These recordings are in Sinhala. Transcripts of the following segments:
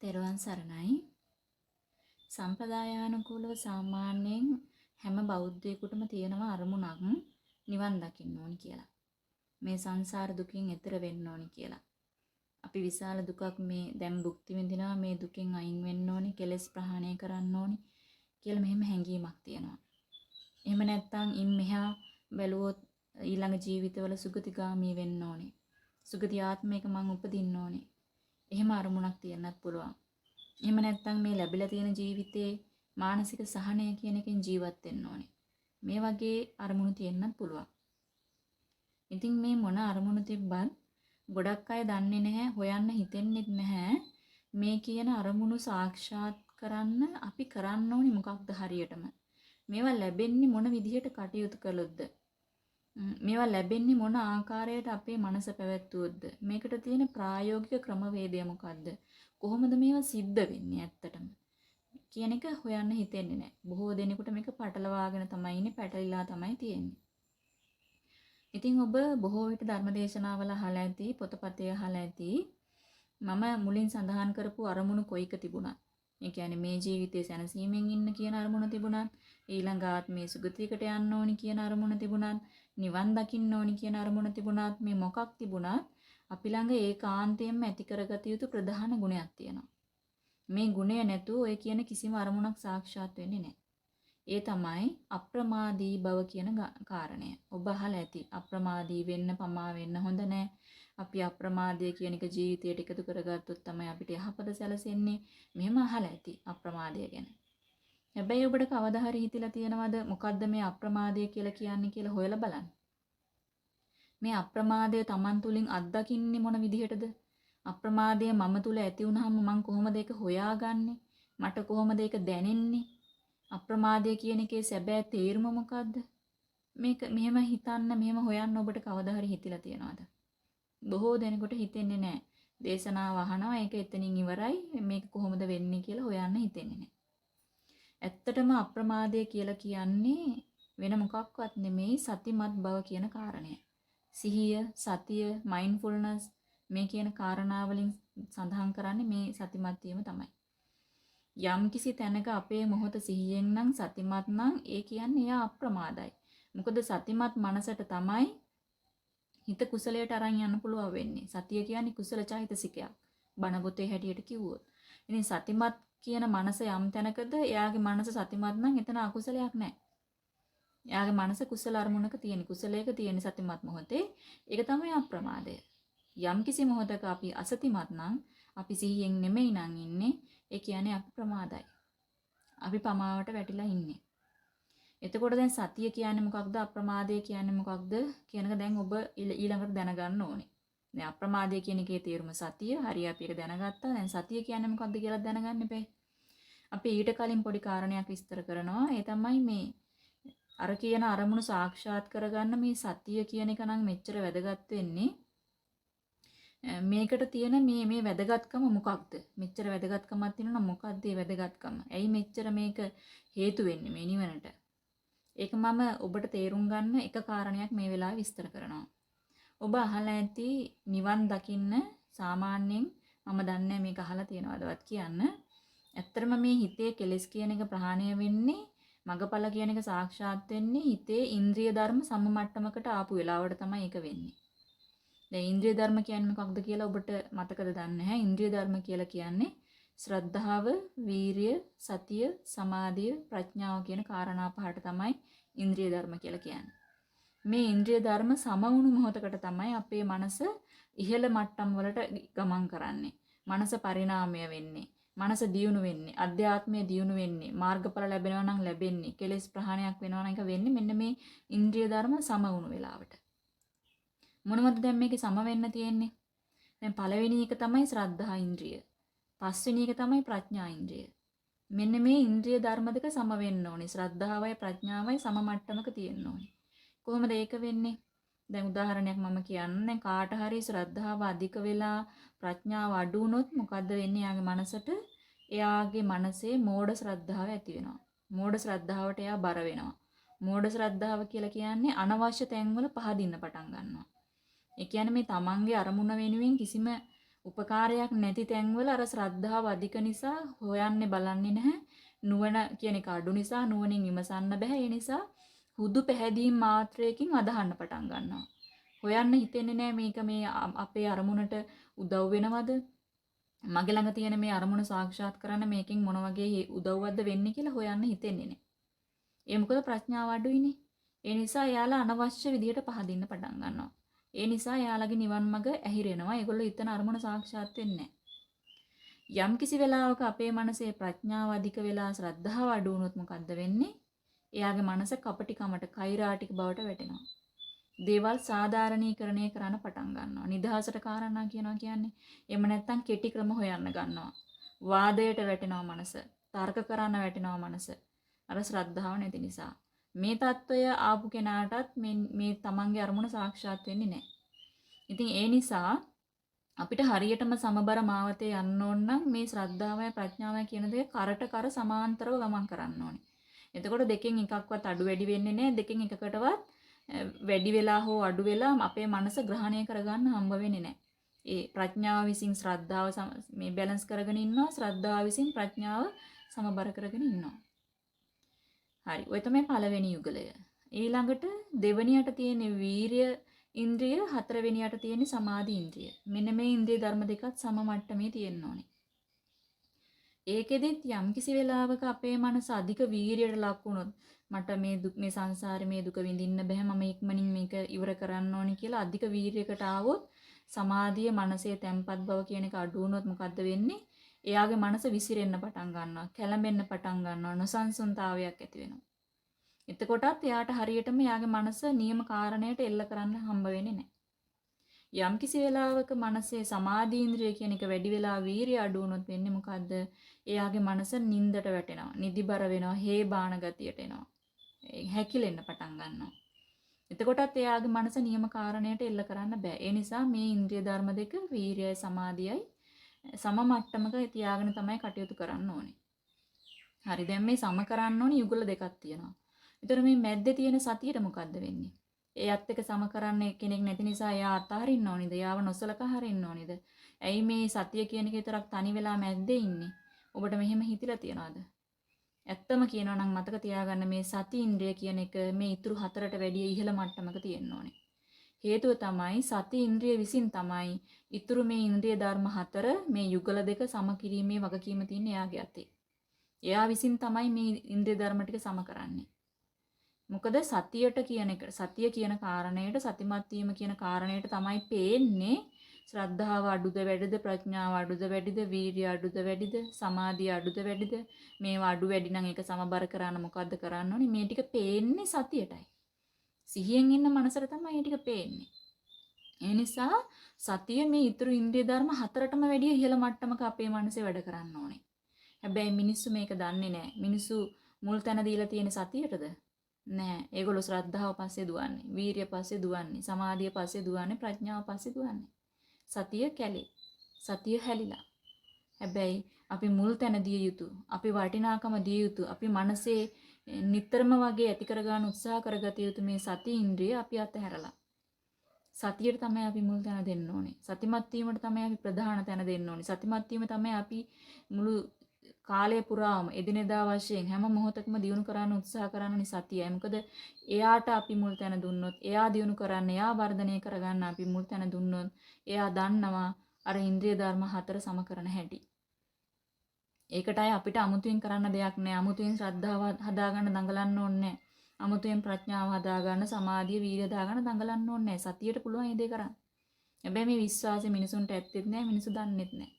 තෙරුවන් සරණයි. සම්ප්‍රදායානුකූලව සාමාන්‍යයෙන් හැම බෞද්ධයෙකුටම තියෙනවා අරමුණක් නිවන් දකින්න ඕනි කියලා. මේ සංසාර දුකින් එතර වෙන්න ඕනි කියලා. අපි විශාල දුකක් මේ දැන් භුක්ති විඳිනවා, මේ දුකින් අයින් වෙන්න ඕනි, කෙලෙස් ප්‍රහාණය කරන්න ඕනි කියලා මෙහෙම හැඟීමක් තියෙනවා. එහෙම නැත්නම් ඉන් මෙහා බැලුවොත් ඊළඟ ජීවිතවල සුගතිගාමී වෙන්න ඕනි. සුගති ආත්මයක මං උපදින්න ඕනි. එහෙම අරමුණක් තියෙන්නත් පුළුවන්. එහෙම නැත්නම් මේ ලැබිලා තියෙන ජීවිතේ මානසික සහනය කියන එකෙන් ජීවත් වෙන්න ඕනේ. මේ වගේ අරමුණු තියෙන්නත් පුළුවන්. ඉතින් මේ මොන අරමුණු තිබ්බත් ගොඩක් අය දන්නේ නැහැ, හොයන්න හිතෙන්නෙත් නැහැ. මේ කියන අරමුණු සාක්ෂාත් කරන්න අපි කරන්න ඕනි මොකක්ද හරියටම. මේවා ලැබෙන්නේ මොන විදිහට කටයුතු කළොත්ද? මේවා ලැබෙන්නේ මොන ආකාරයට අපේ මනස පැවැත්වුවොත්ද? මේකට තියෙන ප්‍රායෝගික ක්‍රමවේදය මොකක්ද? කොහොමද මේවා සිද්ධ වෙන්නේ ඇත්තටම කියන එක හොයන්න හිතෙන්නේ නැහැ. බොහෝ දෙනෙකුට මේක පටලවාගෙන තමයි ඉන්නේ, පැටලිලා තමයි තියෙන්නේ. ඉතින් ඔබ බොහෝ විට ධර්මදේශනාවල අහලා ඇති, පොතපතේ අහලා ඇති. මම මුලින් සඳහන් කරපු අරමුණු කොයික තිබුණත්, ඒ කියන්නේ මේ ජීවිතයේ සැනසීමෙන් ඉන්න කියන අරමුණ තිබුණත්, ඊළඟ ආත්මයේ සුගතියකට යන්න ඕනි කියන අරමුණ තිබුණත්, නිවන් දකින්න ඕනි කියන අරමුණ තිබුණත්, මේ මොකක් තිබුණත් අපි ළඟ ඒකාන්තයෙන්ම ඇති කරගත යුතු ප්‍රධාන ගුණයක් තියෙනවා. මේ ගුණය නැතුව ඔය කියන කිසිම අරමුණක් සාක්ෂාත් වෙන්නේ නැහැ. ඒ තමයි අප්‍රමාදී බව කියන කාරණය. ඔබ අහලා ඇති අප්‍රමාදී වෙන්න, පමා වෙන්න හොඳ නැහැ. අපි අප්‍රමාදය කියන එක ජීවිතයට එකතු කරගත්තොත් තමයි අපිට යහපත සැලසෙන්නේ. මෙහෙම අහලා ඇති අප්‍රමාදය ගැන. හැබැයි ඔබට කවදා හරි හිතිලා තියෙනවද මොකද්ද මේ අප්‍රමාදය කියලා කියන්නේ කියලා හොයලා බලන්න. මේ අප්‍රමාදය Taman තුලින් අත්දකින්නේ මොන විදිහටද? අප්‍රමාදය මම තුල ඇති වුනහම මම කොහොමද ඒක හොයාගන්නේ? මට කොහොමද ඒක දැනෙන්නේ? අප්‍රමාදය කියන එකේ සැබෑ තේරුම මොකද්ද? මේක මෙහෙම හිතන්න, මෙහෙම හොයන්න ඔබට කවදා හරි හිතිලා තියෙනවද? බොහෝ දෙනෙකුට හිතෙන්නේ නැහැ. දේශනාව අහනවා, ඒක එතනින් ඉවරයි. මේක කොහොමද වෙන්නේ කියලා හොයන්න හිතෙන්නේ නැහැ. ඇත්තටම අප්‍රමාදය කියලා කියන්නේ වෙන මොකක්වත් නෙමෙයි, සතිමත් බව කියන කාරණය. සිහිය, සතිය, mindfulness මේ කියන කාරණා වලින් සඳහන් කරන්නේ මේ සතිමත් වීම තමයි. යම් කිසි තැනක අපේ මොහොත සිහියෙන් නම් සතිමත් නම් ඒ කියන්නේ එයා අප්‍රමාදයි. මොකද සතිමත් මනසට තමයි හිත කුසලයට අරන් යන්න පුළුවන් වෙන්නේ. සතිය කියන්නේ කුසල චෛතසිකයක්. බණ පොතේ හැටියට කිව්වොත්. ඉතින් සතිමත් කියන මනස යම් තැනකද එයාගේ මනස සතිමත් නම් එතන අකුසලයක් නැහැ. එයාගේ මනස කුසල අරමුණක තියෙන, කුසලයක තියෙන සතිමත් මොහොතේ ඒක තමයි අප්‍රමාදය. යම් කිසි මොහොතක අපි අසතිමත් නම්, අපි සිහියෙන් නෙමෙයි නම් ඉන්නේ, ඒ කියන්නේ අප්‍රමාදයි. අපි පමාවට වැටිලා ඉන්නේ. එතකොට දැන් සතිය කියන්නේ මොකක්ද, අප්‍රමාදය කියන්නේ මොකක්ද කියන එක දැන් ඔබ ඊළඟට දැනගන්න ඕනේ. දැන් අප්‍රමාදය කියන එකේ තේරුම සතිය, හරිය අපි ඒක දැනගත්තා. දැන් සතිය කියන්නේ මොකක්ද කියලා දැනගන්න එපේ. අපි ඊට කලින් පොඩි කාරණයක් විස්තර කරනවා. ඒ තමයි මේ අර කියන අරමුණු සාක්ෂාත් කරගන්න මේ සතිය කියන එක නම් මෙච්චර වැදගත් වෙන්නේ. මේකට තියෙන මේ වැදගත්කම මොකක්ද? මෙච්චර වැදගත්කමක් තියෙනවා නම් මොකක්ද මේ වැදගත්කම? ඇයි මෙච්චර මේක හේතු වෙන්නේ මේ නිවනට? ඒක මම ඔබට තේරුම් ගන්න එක කාරණයක් මේ වෙලාවේ විස්තර කරනවා. ඔබ අහලා ඇති නිවන් දකින්න සාමාන්‍යයෙන් මම දන්නේ මේක අහලා තියෙනවදවත් කියන්න. ඇත්තටම මේ හිතේ කෙලෙස් කියන එක ප්‍රහාණය වෙන්නේ, මගපල කියන එක සාක්ෂාත් වෙන්නේ හිතේ ඉන්ද්‍රිය ධර්ම සම මට්ටමකට ආපු වෙලාවට තමයි ඒක වෙන්නේ. දැන් ඉන්ද්‍රිය ධර්ම කියන්නේ මොකක්ද කියලා ඔබට මතකද දන්නේ නැහැ. ඉන්ද්‍රිය ධර්ම කියලා කියන්නේ ශ්‍රද්ධාව, වීරිය, සතිය, සමාධිය, ප්‍රඥාව කියන කාරණා පහට තමයි ඉන්ද්‍රිය ධර්ම කියලා කියන්නේ. මේ ඉන්ද්‍රිය ධර්ම සම වුණු මොහොතකට තමයි අපේ මනස ඉහළ මට්ටම් වලට ගමන් කරන්නේ. මනස පරිණාමය වෙන්නේ. මනස දියුණු වෙන්නේ, අධ්‍යාත්මය දියුණු වෙන්නේ, මාර්ගඵල ලැබෙනවා නම් ලැබෙන්නේ, කෙලෙස් ප්‍රහාණයක් වෙනවා නම් ඒක වෙන්නේ මෙන්න මේ ඉන්ද්‍රිය ධර්ම සම වුණු වෙලාවට. මොනවද දැන් මේකේ සම වෙන්න තියෙන්නේ? දැන් පළවෙනි එක තමයි ශ්‍රද්ධා ඉන්ද්‍රිය. පස්වෙනි එක තමයි ප්‍රඥා ඉන්ද්‍රිය. මෙන්න මේ ඉන්ද්‍රිය ධර්ම දෙක සම වෙන්න ඕනේ. ශ්‍රද්ධාවයි ප්‍රඥාවයි සම මට්ටමක තියෙන්න ඕනේ. කොහොමද ඒක වෙන්නේ? දැන් උදාහරණයක් මම කියන්නම්. දැන් කාට හරි ශ්‍රද්ධාව අධික වෙලා ප්‍රඥාව අඩු වුණොත් මොකද්ද වෙන්නේ? යාගේ මනසට, එයාගේ මනසේ මෝඩ ශ්‍රද්ධාව ඇති වෙනවා. මෝඩ ශ්‍රද්ධාවට එයා බර වෙනවා. මෝඩ ශ්‍රද්ධාව කියලා කියන්නේ අනවශ්‍ය තැන්වල පහදින්න පටන් ගන්නවා. ඒ කියන්නේ මේ තමන්ගේ අරමුණ වෙනුවෙන් කිසිම උපකාරයක් නැති තැන්වල අර ශ්‍රද්ධාව අධික නිසා හොයන්නේ බලන්නේ නැහැ. නුවණ කියන එක අඩු නිසා නුවණින් විමසන්න බෑ. ඒ නිසා හුදු පැහැදීම් මාත්‍රයකින් අදහන්න පටන් ගන්නවා. හොයන්න හිතෙන්නේ නැහැ මේක මේ අපේ අරමුණට උදව් වෙනවද? මගේ ළඟ තියෙන මේ අරමුණ සාක්ෂාත් කරන්න මේකෙන් මොන වගේ උදව්වක්ද වෙන්නේ කියලා හොයන්න හිතෙන්නේ නැහැ. ඒ මොකද ප්‍රඥාව අඩුයිනේ. ඒ නිසා එයාලා අනවශ්‍ය විදියට පහදින්න පටන් ගන්නවා. ඒ නිසා එයාලගේ නිවන් මඟ ඇහිරෙනවා. ඒගොල්ලෝ හිතන අරමුණ සාක්ෂාත් වෙන්නේ නැහැ. යම් කිසි වෙලාවක අපේ මනසේ ප්‍රඥාව අධික වෙලා ශ්‍රද්ධාව අඩු වුණොත් මොකද්ද වෙන්නේ? එයාගේ මනස කපටිකමට, කෛරාටික බවට වැටෙනවා. දේවල් සාධාරණීකරණය කරන්න පටන් ගන්නවා. නිදහසට කාරණා කියනවා කියන්නේ. එහෙම නැත්නම් කෙටි ක්‍රම හොයන්න ගන්නවා. වාදයට වැටෙනවා මනස. තර්ක කරන්න වැටෙනවා මනස. අර ශ්‍රද්ධාව නැති නිසා. මේ తত্ত্বය ආපු කෙනාටත් මේ තමන්ගේ අරමුණ සාක්ෂාත් වෙන්නේ නැහැ. ඉතින් ඒ නිසා අපිට හරියටම සමබර මාවතේ යන්න ඕන නම් මේ ශ්‍රද්ධාවයි ප්‍රඥාවයි කියන දේ කරට කර සමාන්තරව ගමන් කරන්න ඕනේ. එතකොට දෙකෙන් එකක්වත් අඩු වැඩි වෙන්නේ නැහැ. දෙකෙන් එකකටවත් වැඩි වෙලා හෝ අඩු වෙලා අපේ මනස ග්‍රහණය කරගන්න හම්බ වෙන්නේ නැහැ. ඒ ප්‍රඥාව විසින් ශ්‍රද්ධාව මේ බැලන්ස් කරගෙන ඉන්නවා. ශ්‍රද්ධාව විසින් ප්‍රඥාව සමබර කරගෙන ඉන්නවා. හරි. ඔය තමයි පළවෙනි යුගලය. ඊළඟට දෙවෙනියට තියෙන වීරිය ඉන්ද්‍රිය, හතරවෙනියට තියෙන සමාධි ඉන්ද්‍රිය. මෙන්න මේ ඉන්ද්‍රිය ධර්ම දෙකත් සම මට්ටමේ තියෙන්න ඕනේ. ඒකෙදිත් යම් කිසි වෙලාවක අපේ මනස අධික වීරියට ලක් වුණොත් මට මේ සංසාරේ මේ දුක විඳින්න බෑ, මම ඉක්මනින් මේක ඉවර කරන්න ඕනි කියලා අධික වීරියකට ආවොත් සමාධිය මනසේ තැම්පත් බව කියන එක අඩු වුණොත් මොකද්ද වෙන්නේ? එයාගේ මනස විසිරෙන්න පටන් ගන්නවා, කැළඹෙන්න පටන් ගන්නවා, නොසන්සුන්තාවයක් ඇති වෙනවා. එතකොටත් එයාට හරියටම එයාගේ මනස නියම කාරණයට එල්ල කරන්න හම්බ වෙන්නේ නැහැ. යම් කිසි වෙලාවක මනසේ සමාධි ඉන්ද්‍රිය කියන එක වැඩි වෙලා වීරිය අඩු වුණොත් වෙන්නේ මොකද්ද? එයාගේ මනස නින්දට වැටෙනවා, නිදිබර වෙනවා, හේබාන ගතියට එනවා. හැකිලෙන්න පටන් ගන්නවා. එතකොටත් එයාගේ මනස නියම කාරණයට එල්ල කරන්න බෑ. ඒ නිසා මේ ඉන්ද්‍රිය ධර්ම දෙක වීරියයි සමාධියයි සම මට්ටමක තියාගෙන තමයි කටයුතු කරන්න ඕනේ. හරි, දැන් මේ සම කරන්න ඕනේ යුගල දෙකක් තියෙනවා. ඒතර මේ මැද්දේ තියෙන සතියට මොකද්ද වෙන්නේ? එයත් එක්ක සම කරන්න කෙනෙක් නැති නිසා එයා අතහරින්න ඕනිද? එයාව නොසලකා හරින්න ඕනිද? ඇයි මේ සතිය කියන එක විතරක් තනි වෙලා මැද්දේ ඉන්නේ? ඔබට මෙහෙම හිතිලා තියනවාද? ඇත්තම කියනවා නම් මතක තියාගන්න මේ සති ඉන්ද්‍රිය කියන එක මේ ඊතුරු හතරට වැඩිය ඉහළ මට්ටමක තියෙන්න ඕනේ. හේතුව තමයි සති ඉන්ද්‍රිය විසින් තමයි ඊතුරු මේ ඉන්ද්‍රිය ධර්ම හතර මේ යුගල දෙක සම කිරීමේ වගකීම තියෙන එයාගේ අතේ. එයා විසින් තමයි මේ ඉන්ද්‍රිය ධර්ම ටික සම කරන්නේ. මොකද සතියට කියන එක සතිය කියන කාරණයට සතිමත් වීම කියන කාරණයට තමයි පේන්නේ ශ්‍රද්ධාව අඩුද වැඩිද, ප්‍රඥාව අඩුද වැඩිද, වීරිය අඩුද වැඩිද, සමාධිය අඩුද වැඩිද, මේවා අඩු වැඩි නම් ඒක සමබර කරන්න මොකද්ද කරන්න ඕනේ? මේ ටික පේන්නේ සතියටයි. සිහියෙන් ඉන්න මනසට තමයි මේ ටික පේන්නේ. ඒ නිසා සතිය මේ ඊතුරු ඉන්ද්‍රිය ධර්ම හතරටම වැඩිය ඉහළ මට්ටමක අපේ මනසේ වැඩ කරන්න ඕනේ. හැබැයි මිනිස්සු මේක දන්නේ නැහැ. මිනිස්සු මුල් තැන දීලා තියෙන සතියටද? නෑ. ඒගොල්ලෝ ශ්‍රද්ධාව පස්සේ දුවන්නේ, වීරිය පස්සේ දුවන්නේ, සමාධිය පස්සේ දුවන්නේ, ප්‍රඥාව පස්සේ දුවන්නේ. සතිය කැලේ. සතිය හැලිලා. හැබැයි අපි මුල් තැන දිය යුතු, අපි වටිනාකම දිය යුතු, අපි මනසේ නිතරම වගේ ඇති කරගන්න උත්සාහ කරගත යුතු මේ සති ඉන්ද්‍රිය අපි අතහැරලා. සතියට තමයි අපි මුල් තැන දෙන්න ඕනේ. සතිමත් වීමට තමයි අපි ප්‍රධාන තැන දෙන්න ඕනේ. සතිමත් වීම තමයි අපි මුළු කාලය පුරාම එදිනෙදා වශයෙන් හැම මොහොතකම දියුණු කරන්න උත්සාහ කරන්නේ සතියයි. මොකද එයාට අපි මුල් තැන දුන්නොත්, එයා දියුණු කරන්න, එයා වර්ධනය කරගන්න අපි මුල් තැන දුන්නොත්, එයා දන්නවා අර ඉන්ද්‍රිය ධර්ම හතර සම කරන හැටි. ඒකටයි අපිට අමුතුවෙන් කරන්න දෙයක් නෑ. අමුතුවෙන් ශ්‍රද්ධාව හදාගන්න දඟලන්න ඕනේ නෑ. අමුතුවෙන් ප්‍රඥාව හදාගන්න, සමාධිය, වීර්ය හදාගන්න දඟලන්න ඕනේ නෑ. සතියට පුළුවන් මේ දේ කරන්න. හැබැයි මේ විශ්වාසය මිනිසුන්ට ඇත්තෙත් නෑ, මිනිසු දන්නෙත් නෑ.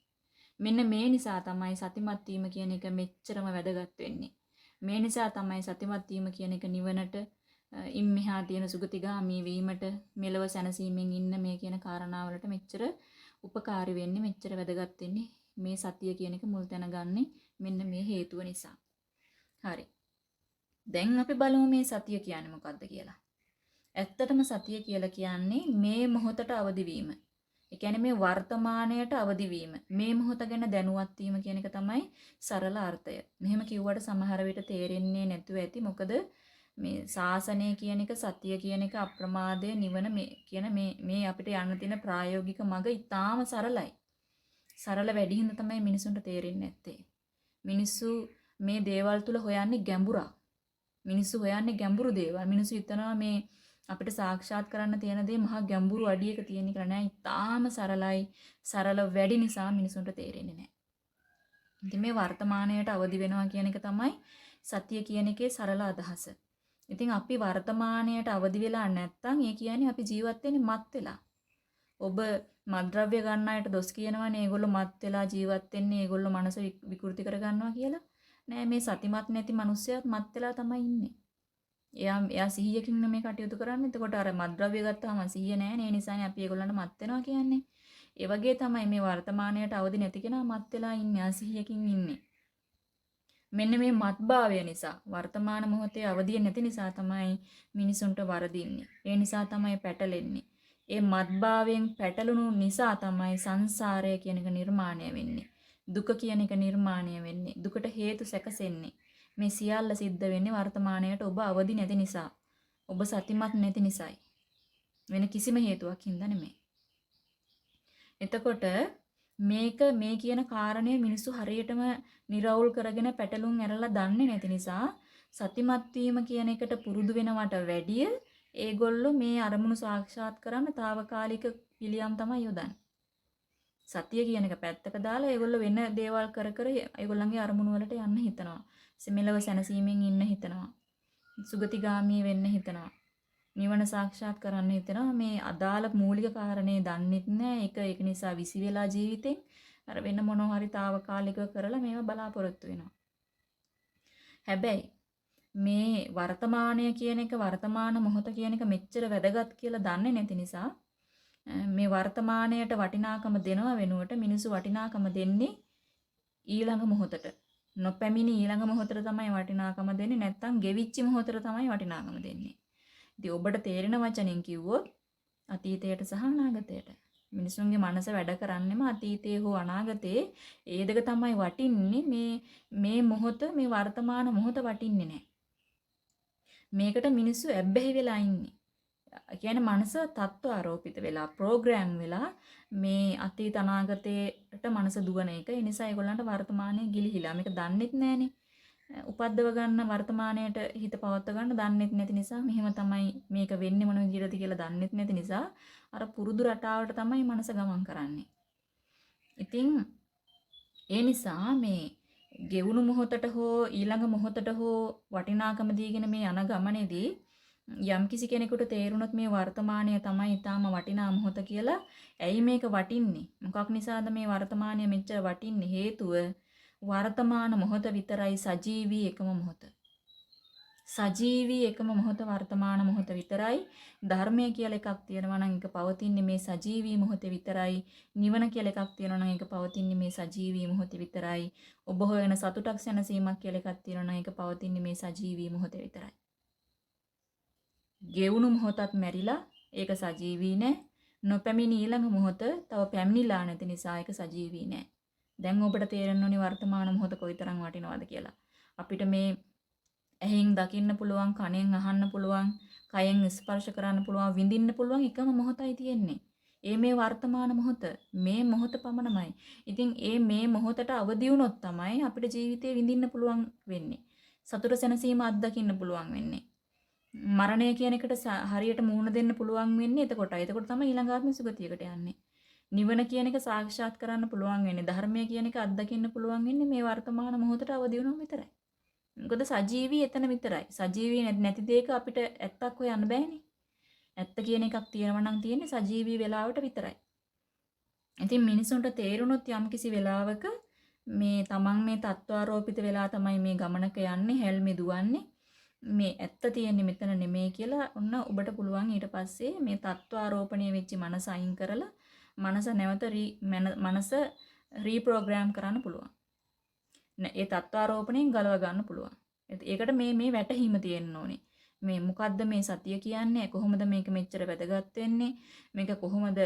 මෙන්න මේ නිසා තමයි සතිමත් වීම කියන එක මෙච්චරම වැදගත් වෙන්නේ. මේ නිසා තමයි සතිමත් වීම කියන එක නිවනට ඉම්මෙහා තියෙන සුගතිගාමී වීමට, මෙලව සැනසීමෙන් ඉන්න මේ කියන කාරණාවලට මෙච්චර උපකාරී වෙන්නේ, මෙච්චර වැදගත් වෙන්නේ. මේ සතිය කියන එක මුල් තැන ගන්නෙ මෙන්න මේ හේතුව නිසා. හරි. දැන් අපි බලමු මේ සතිය කියන්නේ මොකක්ද කියලා. ඇත්තටම සතිය කියලා කියන්නේ මේ මොහොතට අවදි වීම. ඒ කියන්නේ මේ වර්තමානයට අවදි වීම. මේ මොහොත ගැන දැනුවත් වීම කියන එක තමයි සරල අර්ථය. මෙහෙම කිව්වට සමහර විට තේරෙන්නේ නැතුව ඇති. මොකද මේ ශාසනය කියන එක, සතිය කියන එක, අප්‍රමාදය, නිවන මේ කියන මේ අපිට යන්න තියෙන ප්‍රායෝගික මඟ ඊටාම සරලයි. සරල වැඩි හින්දා තමයි මිනිසුන්ට තේරෙන්නේ නැත්තේ. මිනිස්සු මේ දේවල් තුල හොයන්නේ ගැඹුරක්. මිනිස්සු හොයන්නේ ගැඹුරු දේවල්. මිනිස්සු හිතනවා මේ අපිට සාක්ෂාත් කරන්න තියෙන දේ මහා ගැඹුරු අඩියක තියෙන කියලා නෑ. ඉතාලම සරලයි. සරල වැඩි නිසා මිනිසුන්ට තේරෙන්නේ නෑ. ඉතින් මේ වර්තමානයට අවදි වෙනවා කියන එක තමයි සතිය කියන එකේ සරල අදහස. ඉතින් අපි වර්තමානයට අවදි වෙලා නැත්තම් ඒ කියන්නේ අපි ජීවත් වෙන්නේ මත් වෙලා. ඔබ මත්ද්‍රව්‍ය ගන්න අයට දොස් කියනවනේ ඒගොල්ලෝ මත් වෙලා ජීවත් වෙන්නේ ඒගොල්ලෝ මනස විකෘති කර ගන්නවා කියලා. නෑ මේ සතිමත් නැති මිනිස්සයත් මත් වෙලා තමයි ඉන්නේ. එයා සිහියකින් මේ කටයුතු කරන්නේ. එතකොට අර මත්ද්‍රව්‍ය ගත්තාම සිහිය නෑ නේ. ඒ නිසානේ අපි ඒගොල්ලන්ට මත් වෙනවා කියන්නේ. ඒ වගේ තමයි මේ වර්තමානයට අවදි නැති කෙනා මත් වෙලා ඉන්නේ. අසිහියකින් ඉන්නේ. මෙන්න මේ මත්භාවය නිසා වර්තමාන මොහොතේ අවදිය නැති නිසා තමයි මිනිසුන්ට වරදින්නේ. ඒ නිසා තමයි පැටලෙන්නේ. ඒ මත්භාවයෙන් පැටලුණු නිසා තමයි සංසාරය කියන එක නිර්මාණය වෙන්නේ. දුක කියන එක නිර්මාණය වෙන්නේ. දුකට හේතු සැකසෙන්නේ. මේ සියල්ල සිද්ධ වෙන්නේ වර්තමානයට ඔබ අවදි නැති නිසා. ඔබ සතිමත් නැති නිසායි. වෙන කිසිම හේතුවක් හින්දා නෙමෙයි. එතකොට මේක මේ කියන කාරණය මිනිස්සු හරියටම निराවුල් කරගෙන පැටලුම් ඇරලා දන්නේ නැති නිසා සතිමත් වීම කියන එකට පුරුදු වෙනවට වැඩිය ඒගොල්ලෝ මේ අරමුණු සාක්ෂාත් කරන්න తాවකාලික පිළියම් තමයි යොදන්නේ. සතිය කියන එක පැත්තක දාලා ඒගොල්ලෝ වෙන දේවල් කර කර ඒගොල්ලන්ගේ අරමුණු වලට යන්න හිතනවා. මෙලව සැනසීමෙන් ඉන්න හිතනවා. සුගතිගාමී වෙන්න හිතනවා. නිවන සාක්ෂාත් කරන්න හිතනවා. මේ අදාළ මූලික කාරණේ දන්නෙත් නෑ. ඒක නිසා විසි වෙලා ජීවිතෙන් අර වෙන මොනවා හරි తాවකාලිකව කරලා මේව බලාපොරොත්තු වෙනවා. හැබැයි මේ වර්තමානය කියන එක වර්තමාන මොහොත කියන එක මෙච්චර වැදගත් කියලා දන්නේ නැති නිසා මේ වර්තමානයට වටිනාකම දෙනව වෙනුවට මිනිස්සු වටිනාකම දෙන්නේ ඊළඟ මොහොතට. නොපැමිණි ඊළඟ මොහොතට තමයි වටිනාකම දෙන්නේ. නැත්තම් ගෙවිච්ච මොහොතට තමයි වටිනාකම දෙන්නේ. ඉතින් ඔබට තේරෙන වචනෙන් කිව්වොත් අතීතයට සහ අනාගතයට. මිනිසුන්ගේ මනස වැඩ කරන්නේම අතීතයේ හෝ අනාගතයේ ඒ දෙක තමයි වටින්නේ. මේ මොහොත මේ වර්තමාන මොහොත වටින්නේ නැහැ. මේකට මිනිස්සු ඇබ්බැහි වෙලා ඉන්නේ. කියන්නේ මනස තත්ත්ව ආරෝපිත වෙලා ප්‍රෝග්‍රෑම් වෙලා මේ අතීත අනාගතයට මනස දුවන එක. ඒ නිසා ඒගොල්ලන්ට වර්තමානයේ ගිලිහිලා මේක දන්නෙත් නැහනේ. උපද්දව ගන්න වර්තමානයට හිත පවත්ව ගන්න දන්නෙත් නැති නිසා මෙහෙම තමයි මේක වෙන්නේ මොන විදිහටද කියලා දන්නෙත් නැති නිසා අර පුරුදු රටාවට තමයි මනස ගමන් කරන්නේ. ඉතින් ඒ නිසා මේ ගෙවුණු මොහොතට හෝ ඊළඟ මොහොතට හෝ වටිනාකම දීගෙන මේ යන ගමනේදී යම්කිසි කෙනෙකුට තේරුණොත් මේ වර්තමානය තමයි ඊටාම වටිනා මොහොත කියලා. ඇයි මේක වටින්නේ? මොකක් නිසාද මේ වර්තමානය මෙච්චර වටින්නේ? හේතුව වර්තමාන මොහොත විතරයි සජීවී එකම මොහොත. සජීවී එකම මොහොත වර්තමාන මොහොත විතරයි. ධර්මය කියලා එකක් තියෙනවා නම් ඒක පවතින්නේ මේ සජීවී මොහොතේ විතරයි. නිවන කියලා එකක් තියෙනවා නම් ඒක පවතින්නේ මේ සජීවී මොහොතේ විතරයි. ඔබ හොයන සතුටක් සැනසීමක් කියලා එකක් තියෙනවා නම් ඒක පවතින්නේ මේ සජීවී මොහොතේ විතරයි. ගෙවුණු මොහොතත් මැරිලා ඒක සජීවී නෑ. නොපැමිණි ඊළඟ මොහොත තව පැමිණිලා නැති නිසා ඒක සජීවී නෑ. දැන් ඔබට තේරෙන්න ඕනේ වර්තමාන මොහොත කොයිතරම් වටිනවද කියලා. අපිට මේ ඇහෙන් දකින්න පුළුවන්, කනෙන් අහන්න පුළුවන්, කයෙන් ස්පර්ශ කරන්න පුළුවන්, විඳින්න පුළුවන් එකම මොහොතයි තියෙන්නේ. මේ වර්තමාන මොහොත. මේ මොහොත පමණමයි. ඉතින් මේ මොහොතට අවදි වුණොත් තමයි අපිට ජීවිතේ විඳින්න පුළුවන් වෙන්නේ. සතුට සැනසීම අත්දකින්න පුළුවන් වෙන්නේ. මරණය කියන එකට හරියට මුහුණ දෙන්න පුළුවන් වෙන්නේ එතකොටයි. එතකොට තමයි ඊළඟ ආත්ම සුගතියකට යන්නේ. නිවන කියන එක සාක්ෂාත් කරන්න පුළුවන් වෙන්නේ. ධර්මය කියන එක අත්දකින්න පුළුවන් වෙන්නේ මේ වර්තමාන මොහොතට අවදි වුණොත් විතරයි. මොකද සජීවී එතන විතරයි. සජීවී නැති දෙයක අපිට ඇත්තක් හොයන්න බෑනේ. ඇත්ත කියන එකක් තියෙනවා නම් තියෙන්නේ සජීවී වෙලාවට විතරයි. ඉතින් මිනිසුන්ට තේරුණොත් යම්කිසි වෙලාවක මේ තමන් මේ තත්ත්වාරෝපිත වෙලා තමයි මේ ගමනක යන්නේ, හැල්මේ දුවන්නේ. මේ ඇත්ත තියෙන්නේ මෙතන නෙමෙයි කියලා ඔන්න ඔබට පුළුවන් ඊට පස්සේ මේ තත්ත්වාරෝපණය වෙච්ච මනස අයින් කරලා මනස නැවත මනස රීප්‍රෝග්‍රෑම් කරන්න පුළුවන්. ඒ තත්ත්වාරෝපණයෙන් ගලව ගන්න පුළුවන්. ඒකට මේ වැටහීම තියෙන්න ඕනේ. මේ මොකද්ද මේ සතිය කියන්නේ? කොහොමද මේක මෙච්චර වැදගත් වෙන්නේ? මේක කොහොමද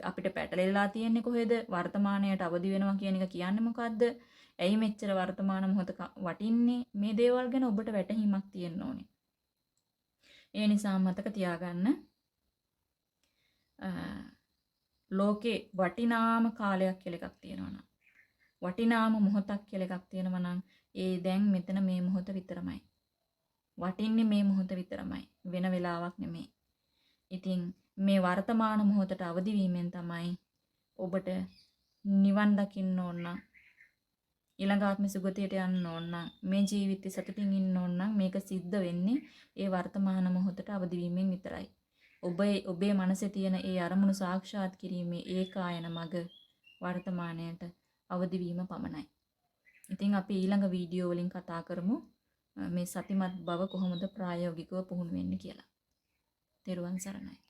අපිට පැටලෙලා තියෙන්නේ කොහෙද? වර්තමානයට අවදි වෙනවා කියන එක කියන්නේ මොකද්ද? ඇයි මෙච්චර වර්තමාන මොහොත වටින්නේ? මේ දේවල් ගැන ඔබට වැටහීමක් තියෙන්න ඕනේ. ඒ නිසා මතක තියාගන්න ලෝකේ වටිනාම කාලයක් කියලා එකක් තියෙනවා නම් වටිනාම මොහොතක් කියලා එකක් තියෙනවා නම් ඒ දැන් මෙතන මේ මොහොත විතරමයි. වටින්නේ මේ මොහොත විතරමයි. වෙන වෙලාවක් නෙමෙයි. ඉතින් මේ වර්තමාන මොහොතට අවදි වීමෙන් තමයි ඔබට නිවන් දකින්න ඕන නම් ඊළඟ ආත්ම සුගතියට යන්න ඕන නම් මේ ජීවිතේ සතුටින් ඉන්න ඕන නම් මේක සිද්ධ වෙන්නේ ඒ වර්තමාන මොහොතට අවදි වීමෙන් විතරයි. ඔබේ මනසේ තියෙන ඒ අරමුණු සාක්ෂාත් කිරීමේ ඒකායන මඟ වර්තමානයට අවදි වීම පමණයි. ඉතින් අපි ඊළඟ වීඩියෝ වලින් කතා කරමු මේ සතිමත් බව කොහොමද ප්‍රායෝගිකව පුහුණු වෙන්නේ කියලා. තෙරුවන් සරණයි.